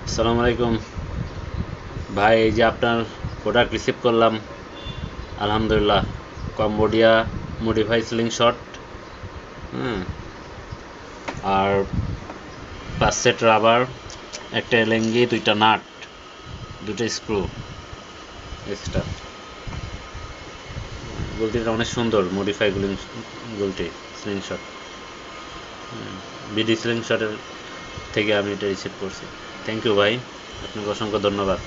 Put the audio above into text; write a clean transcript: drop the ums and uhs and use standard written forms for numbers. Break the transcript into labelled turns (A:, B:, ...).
A: আসসালামু আলাইকুম ভাই, এই যে আপনার প্রোডাক্ট রিসিভ করলাম, আলহামদুলিল্লাহ। কম্বোডিয়া মডিফাই স্লিং শট, হুম, আর 5 সেট রাবার, একটা এলেঙ্গি, 2টা নাট, 2টা স্ক্রু এক্সট্রা। গুলটিটা অনেক সুন্দর, মডিফাই গুলটি স্লিং শট, বিডি স্লিং শটের থেকে আমি এটা রিসিভ করছি। থ্যাংক ইউ ভাই, আপনাকে অসংখ্য ধন্যবাদ।